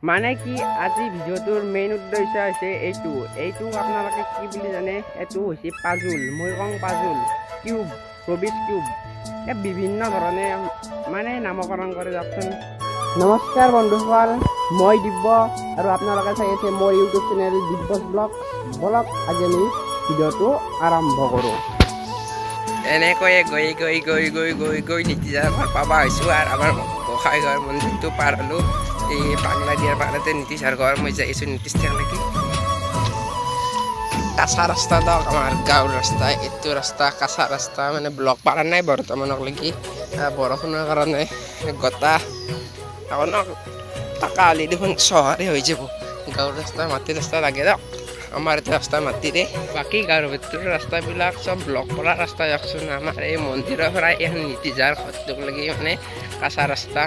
মানে কি আজি ভিডিঅ'টোৰ মেইন উদ্দেশ্য হৈছে এইটো আপোনালোকে কি বুলি জানে? এইটো হৈছে পাজুল। মই কওঁ পাজুল, কিউব, ৰবিছ কিউব। বিভিন্ন ধৰণে মানে নামকৰণ কৰে যাওকচোন। নমস্কাৰ বন্ধুসকল, মই দিব্য আৰু আপোনালোকে চাই আছে মোৰ ইউটিউব চেনেল দিব্যছ ব্লগ। বলক আজি আমি ভিডিঅ'টো আৰম্ভ কৰোঁ। এনেকৈয়ে গৈ নীতিজাৰ ঘৰ পাবা হৈছোঁ আৰু আমাৰ গোসাঁই ঘৰ মন্দিৰটো পাৰ হ'লোঁ। এই পাগলা দিয়াৰ পাৰতে নীতিছাৰ ঘৰ মই যাই আছোঁ নীতিশ লাগি। কাঁচা ৰাস্তা দক আমাৰ গাঁৱৰ ৰাস্তা, এইটো ৰাস্তা কাঁচা ৰাস্তা মানে ব্লক পাৰা নাই বৰ্তমানক লাগি। বৰষুণৰ কাৰণে গটা অকণমান টাকা হ'লে দেখোন চহৰে হৈ যাব। গাঁৱৰ ৰাস্তা মাটিৰ ৰাস্তা লাগে দক। আমাৰ এতিয়া ৰাস্তা মাটিৰে, বাকী গাঁৱৰ ভিতৰৰ ৰাস্তাবিলাক চব ব্লক কৰা ৰাস্তা যাওকচোন। আমাৰ এই মন্দিৰৰ পৰা এই নীতিজাৰ ঘৰটোক লাগি মানে কাঁচা ৰাস্তা।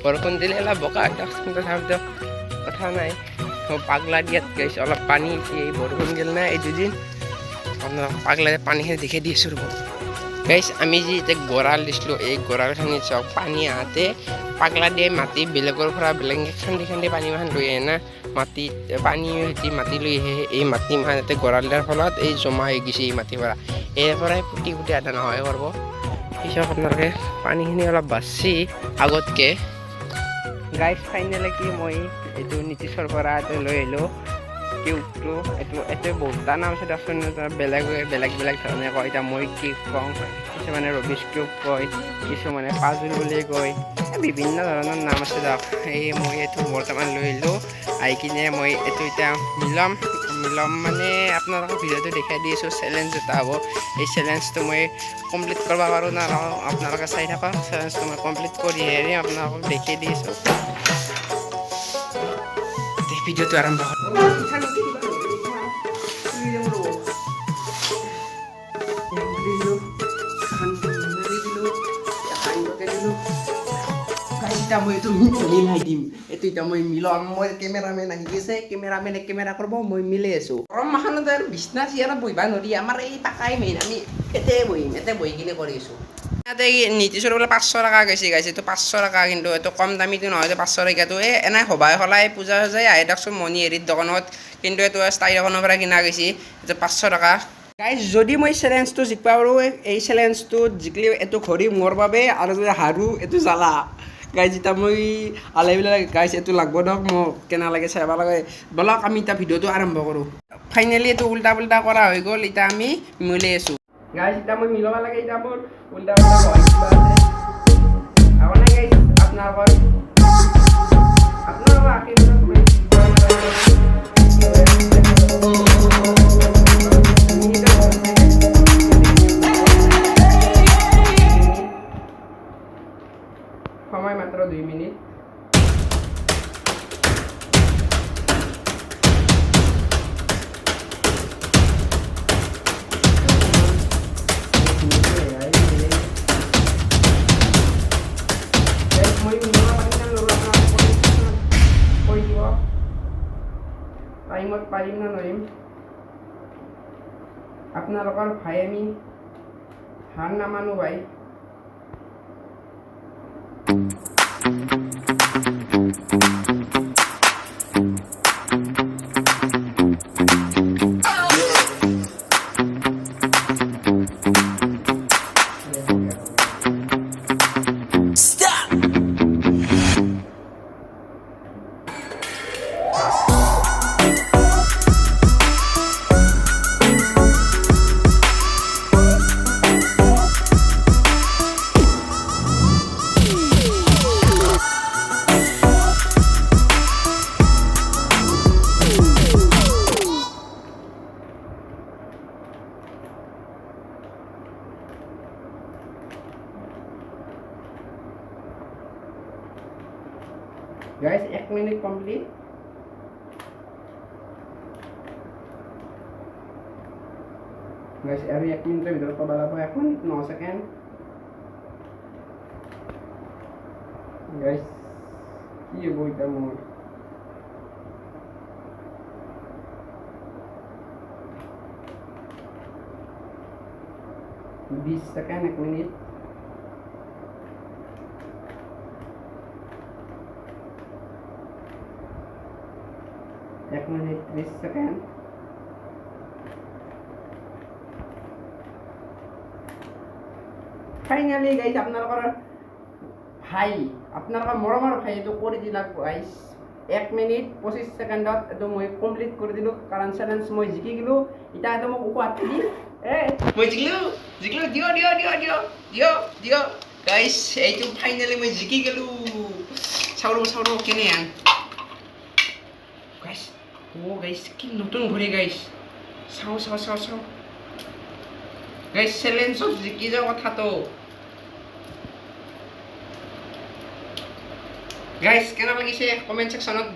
বৰষুণ দিলে অলপ বোকা হয় দিয়কচোন, তথাপিতো কথা নাই। পাগলা দিয়াত গৈছে অলপ পানী, এই বৰষুণ দিল না এই দুদিন, পাগলা পানীখিনি দেখি দি আছোঁ ৰ'ব গাইছ। আমি যি এতিয়া গঁৰাল দিছিলোঁ, এই গঁৰালখিনি চাওক পানী আহোঁতে পাগলা দিয়ে মাটি বেলেগৰ পৰা বেলেগ খান্দি পানী মাখান লৈ আহে না। মাটিত পানী সৈতে মাটি লৈ আহে, এই মাটি মাখান ইয়াতে গঁৰাল দিয়াৰ ফলত এই জমা হৈ গৈছে এই মাটিৰ পৰা। ইয়াৰ পৰাই পুতি আদা নহয় কৰিব। পিছত আপোনালোকে পানীখিনি অলপ বাচি আগতকৈ গাইজ ফাইনেলি কি মই এইটো নীতিছৰ পৰা লৈ আহিলোঁ কিউবটো। এইটো বহুতটা নাম আছে দিয়কচোন, বেলেগ ধৰণে কয়। এতিয়া মই কি কওঁ, কিছুমানে ৰবিছ কিউব কয়, কিছুমানে পাজুল বুলি কয়, বিভিন্ন ধৰণৰ নাম আছে দিয়ক। মই এইটো বৰ্তমান লৈ আহিলোঁ, আহি কিনে মই এইটো এতিয়া মিলাম মানে আপোনালোকক ভিডিঅ'টো দেখাই দি আছোঁ। চেলেঞ্জ এটা হ'ব, এই চেলেঞ্জটো মই কমপ্লিট কৰিব পাৰোঁ না আপোনালোকে চাই থাকক। চেলেঞ্জটো মই কমপ্লিট কৰি হেৰি আপোনালোকক দেখাই দি আছোঁ। ভিডিঅ'টো আৰম্ভ হ'ল। মই এইটো মিলাই দিম, এইটো এতিয়া মই মিলাম। মই কেমেৰামেন আহি গৈছে, কেমেৰামেনে কেমেৰা কৰিব, মই মিলাই আছোঁ। গৰম মাহত আৰু বিচনা চিয়াৰত বহিব নোৱাৰি, আমাৰ এই টাকাই মেইন। আমি এতে বহি কিনে কৰি আছোঁ। ইয়াতে নীতিছৰ বোলে 500 টকা গৈছে গাইছে, এইটো 500 টকা, কিন্তু এইটো কম দামীটো নহয়। 500 টকাটো এনে সবাই সলাই পূজা যায় আহে দিয়কচোন মণি হেৰিৰ দোকানত, কিন্তু এইটো ষ্টাইল দোকানৰ পৰা কিনা গৈছে। এইটো 500 টকা গাইজ। যদি মই চেলেঞ্জটো জিকিব পাৰোঁ, এই চেলেঞ্জটোত জিকিলে এইটো ঘড়ী মোৰ বাবে, আৰু যদি হাৰোঁ এইটো জ্বালা গাইজ। এতিয়া মই আলাইবিলাক গাইজ এইটো লাগব দিয়ক, মোক কেনে লাগে চাব লাগে। বলক আমি এতিয়া ভিডিঅ'টো আৰম্ভ কৰোঁ। ফাইনেলি এইটো উল্টা পুল্টা কৰা হৈ গ'ল, এতিয়া আমি মিলাই আছোঁ গাইজ। এতিয়া মই মিলাব লাগে, এতিয়া মোৰ উল্টা পুল্টা হয় কিবা আছে আগতে গাইজ। আপোনালোকৰ সময় মাত্ৰ 2 মিনিট। টাইমত পাৰিম না নোৱাৰিম, আপোনালোকৰ ভাই আমি হাৰ নামানো ভাই। Guys 1 minute complete. গাইজ আৰু 1 মিনিটৰ ভিতৰত পাব লাগিব, 1 মিনিট 9 ছেকেণ্ড। গাইজ কি হ'ব এতিয়া মোৰ? বিশ second, 1 minute. 1 minute 30 second. Finally guys আপোনালোকৰ ভাই, আপোনালোকৰ মৰমৰ ভাই এইটো কৰি দিলাক গাইজ। 1 মিনিট 25 ছেকেণ্ডত এইটো মই কমপ্লিট কৰি দিলোঁ, কাৰণ চেলেঞ্জ মই জিকি গ'লোঁ। এতিয়া এইটো মোক উকুৱাত দি মই জিকিলোঁ দিয় গাইজ। এইটো ফাইনেলি মই জিকি গ'লোঁ। চাউল কেনে আন গাইজ। গাইজ কি নতুন ঘড়ী গাইজ। চাওঁ গাইজ, চেলেঞ্জত জিকি যোৱা কথাটো গাইজ কেনে লাগিছে কমেণ্ট ছেকশ্যনত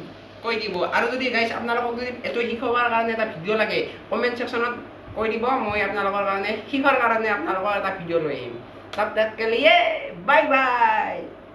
কৈ দিব। আৰু যদি গাইজ আপোনালোকক যদি এইটো শিকোৱাৰ কাৰণে এটা ভিডিঅ' লাগে কমেণ্ট ছেকশ্যনত কৈ দিব, মই আপোনালোকৰ কাৰণে শিকাৰ কাৰণে আপোনালোকৰ এটা ভিডিঅ' লৈ আহিম। তাত লিয়ে বাই বাই।